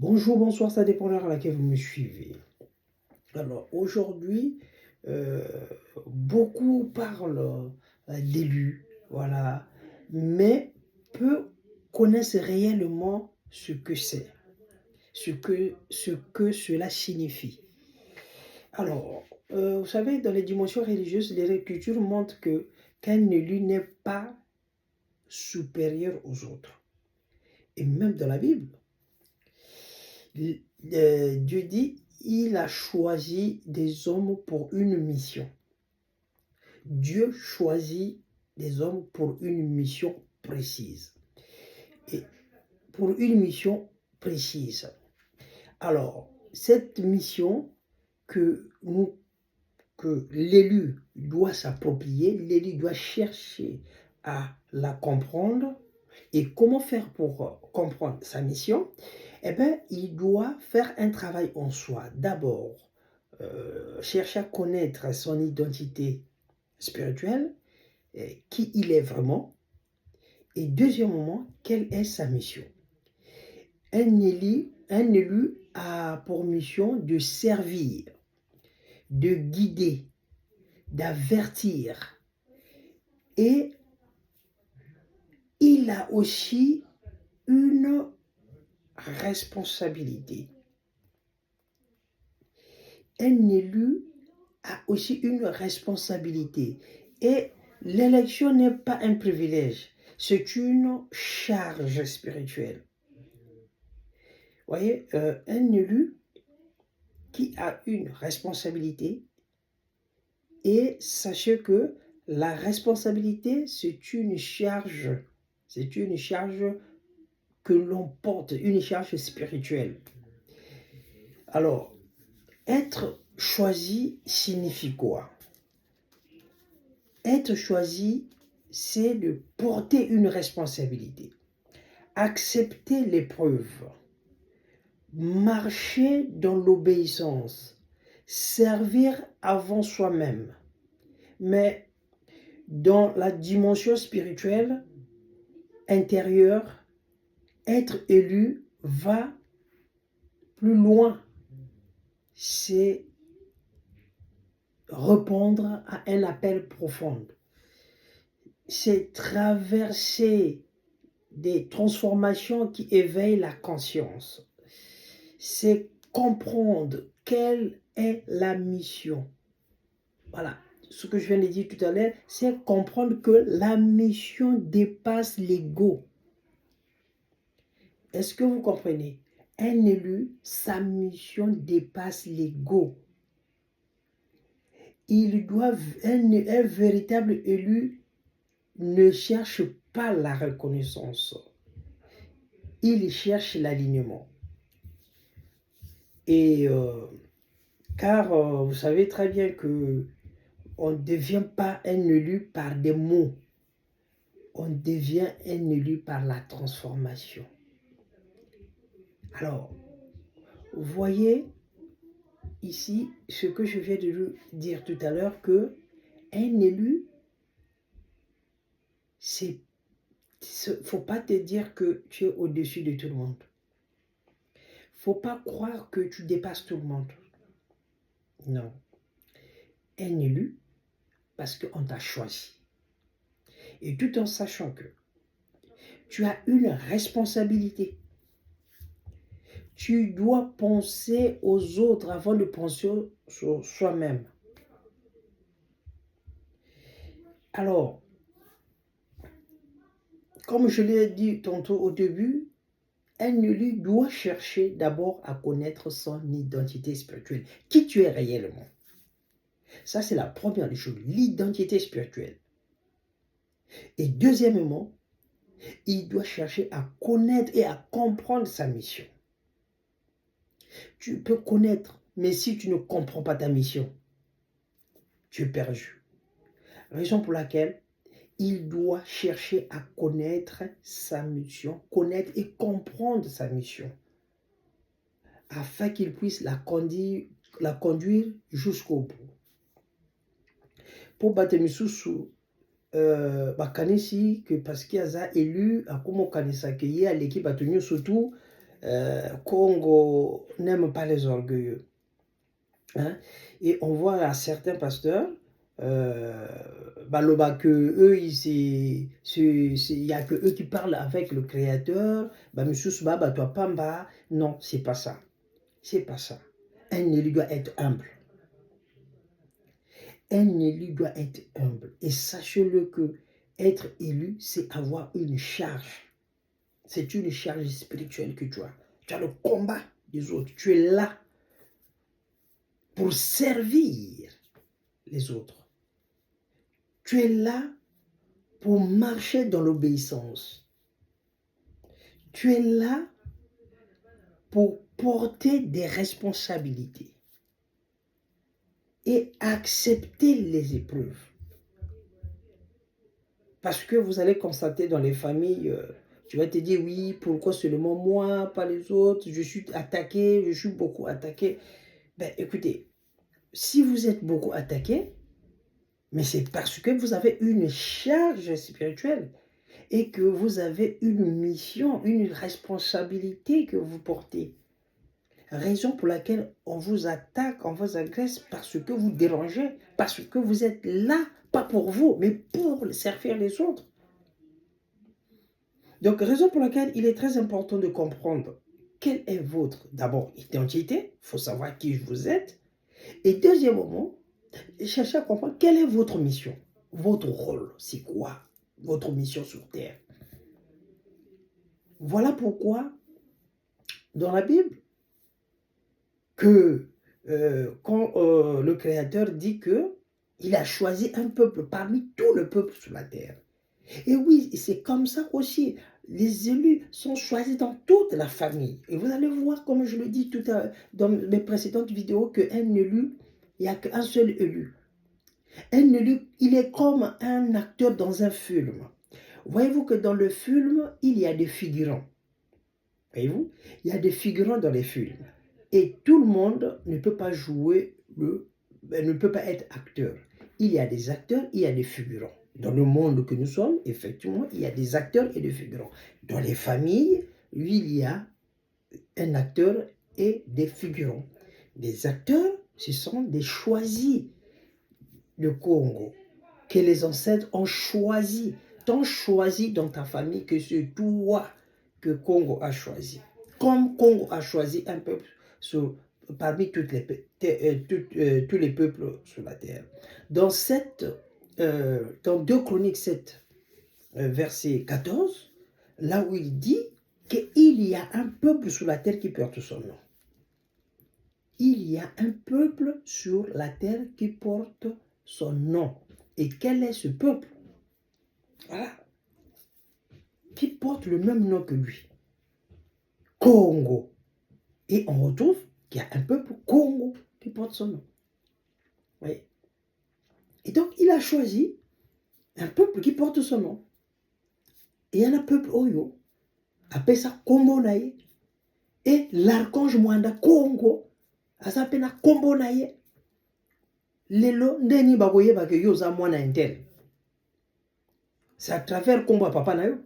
Bonjour, bonsoir, ça dépend de l'heure à laquelle vous me suivez. Alors aujourd'hui, heu, beaucoup parlent, d'élus, voilà, mais peu connaissent réellement ce que c'est, ce que cela signifie. Alors, vous savez, dans les dimensions religieuses, les Écritures montrent qu'un élu n'est pas supérieur aux autres et même dans la Bible. Dieu dit: «Il a choisi des hommes pour une mission». Dieu choisit des hommes pour une mission précise et pour une mission précise. Alors, cette mission que nous que l'élu doit s'approprier, l'élu doit chercher à la comprendre. Et comment faire pour comprendre sa mission? Eh bien, il doit faire un travail en soi. D'abord, chercher à connaître son identité spirituelle, qui il est vraiment. Et deuxièmement, quelle est sa mission? Un élu a pour mission de servir, de guider, d'avertir. Et il a aussi une responsabilité. Un élu a aussi une responsabilité. Et l'élection n'est pas un privilège, c'est une charge spirituelle. Vous voyez, un élu qui a une responsabilité, et sachez que la responsabilité, c'est une charge que l'on porte, une charge spirituelle. Alors, être choisi signifie quoi? Être choisi, c'est de porter une responsabilité, accepter l'épreuve, marcher dans l'obéissance, servir avant soi-même. Mais dans la dimension spirituelle intérieure, être élu va plus loin. C'est répondre à un appel profond. C'est traverser des transformations qui éveillent la conscience. C'est comprendre quelle est la mission. Voilà, ce que je viens de dire tout à l'heure, c'est comprendre que la mission dépasse l'ego. Est-ce que vous comprenez? Un élu, sa mission dépasse l'ego. Un véritable élu ne cherche pas la reconnaissance, il cherche l'alignement. Et car vous savez très bien que on ne devient pas un élu par des mots, on devient un élu par la transformation. Alors, vous voyez ici ce que je viens de dire tout à l'heure, que un élu, c'est faut pas te dire que tu es au-dessus de tout le monde. Faut pas croire que tu dépasses tout le monde. Non. Un élu, parce qu'on t'a choisi. Et tout en sachant que tu as une responsabilité. Tu dois penser aux autres avant de penser sur soi-même. Alors, comme je l'ai dit tantôt au début, un élu doit chercher d'abord à connaître son identité spirituelle, qui tu es réellement. Ça, c'est la première des choses, l'identité spirituelle. Et deuxièmement, il doit chercher à connaître et à comprendre sa mission. Tu peux connaître, mais si tu ne comprends pas ta mission, tu es perdu. Raison pour laquelle il doit chercher à connaître sa mission, connaître et comprendre sa mission, afin qu'il puisse la conduire jusqu'au bout. Pour Batemisusu, bakanisi que parce qu'il y a élu, à comment kanisa qu'il y a l'équipe a tenu surtout, Congo n'aime pas les orgueilleux. Hein? Et on voit à certains pasteurs, baloba que eux, il y a que eux qui parlent avec le Créateur. Toi pamba. Non, c'est pas ça. C'est pas ça. Un élu doit être humble. Un élu doit être humble. Et sachez-le que être élu, c'est avoir une charge. C'est une charge spirituelle que tu as. Tu as le combat des autres. Tu es là pour servir les autres. Tu es là pour marcher dans l'obéissance. Tu es là pour porter des responsabilités et accepter les épreuves. Parce que vous allez constater dans les familles, tu vas te dire, oui, pourquoi seulement moi, pas les autres, je suis attaqué, je suis beaucoup attaqué. Ben écoutez, si vous êtes beaucoup attaqué, mais c'est parce que vous avez une charge spirituelle et que vous avez une mission, une responsabilité que vous portez. Raison pour laquelle on vous attaque, on vous agresse parce que vous dérangez, parce que vous êtes là, pas pour vous, mais pour servir les autres. Donc, raison pour laquelle il est très important de comprendre quelle est votre, d'abord, identité, il faut savoir qui vous êtes, et deuxièmement, cherchez à comprendre quelle est votre mission, votre rôle, c'est quoi votre mission sur Terre. Voilà pourquoi, dans la Bible, que quand le Créateur dit que il a choisi un peuple parmi tout le peuple sur la terre. Et oui, c'est comme ça aussi. Les élus sont choisis dans toute la famille. Et vous allez voir, comme je le dis tout à l'heure dans mes précédentes vidéos, qu'un élu, il n'y a qu'un seul élu. Un élu, il est comme un acteur dans un film. Voyez-vous que dans le film, il y a des figurants. Voyez-vous, il y a des figurants dans les films. Et tout le monde ne peut pas jouer, ne peut pas être acteur. Il y a des acteurs, il y a des figurants. Dans le monde que nous sommes, effectivement, il y a des acteurs et des figurants. Dans les familles, lui, il y a un acteur et des figurants. Les acteurs, ce sont des choisis de Congo, que les ancêtres ont choisi. T'ont choisi dans ta famille que c'est toi que Congo a choisi. Comme Congo a choisi un peuple parmi tous les peuples sur la terre. Dans 2 Chroniques 7, verset 14, là où il dit qu'il y a un peuple sur la terre qui porte son nom. Il y a un peuple sur la terre qui porte son nom. Et quel est ce peuple? Voilà. Qui porte le même nom que lui. Congo. Et on retrouve qu'il y a un peuple Congo qui porte son nom. Oui. Et donc, il a choisi un peuple qui porte son nom. Et il y a un peuple Oyo, appelé ça Kombo Naye. Et l'archange Mwanda Congo, a s'appelé Kombo Naye. Lelo, ndeni bagoye bake yoza mwana intel. C'est à travers Kombo Papa Nayo.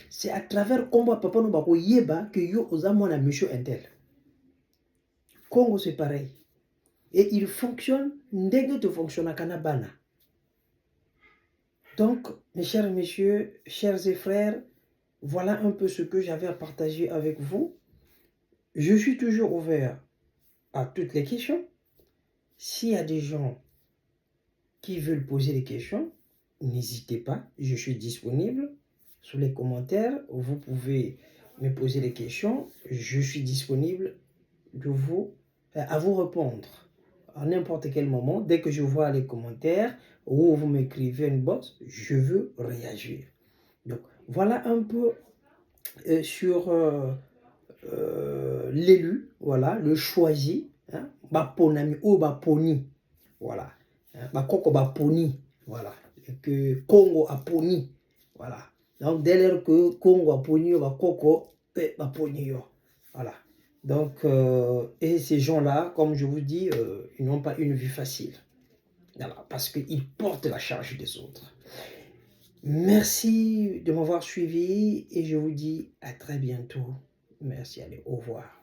C'est à travers Kombo Papa no bako yeba que yo oza mwana monsieur intel. Congo c'est pareil. Et il fonctionne ndenge te fonctionne à Kanabana. Donc, mes chers messieurs, chers et frères, voilà un peu ce que j'avais à partager avec vous. Je suis toujours ouvert à toutes les questions. S'il y a des gens qui veulent poser des questions, n'hésitez pas, je suis disponible. Sous les commentaires, vous pouvez me poser des questions. Je suis disponible à vous répondre à n'importe quel moment. Dès que je vois les commentaires ou vous m'écrivez une box, je veux réagir. Donc, voilà un peu sur l'élu, voilà, le choisi, hein, Baponami ou Baponi, voilà, Bakoko Baponi, voilà, que Congo a poni, voilà. Donc, dès lors que Congo a poni, Bakoko Baponi, voilà. Donc, et ces gens-là, comme je vous dis, ils n'ont pas une vie facile, voilà, parce qu'ils portent la charge des autres. Merci de m'avoir suivi et je vous dis à très bientôt. Merci, allez, au revoir.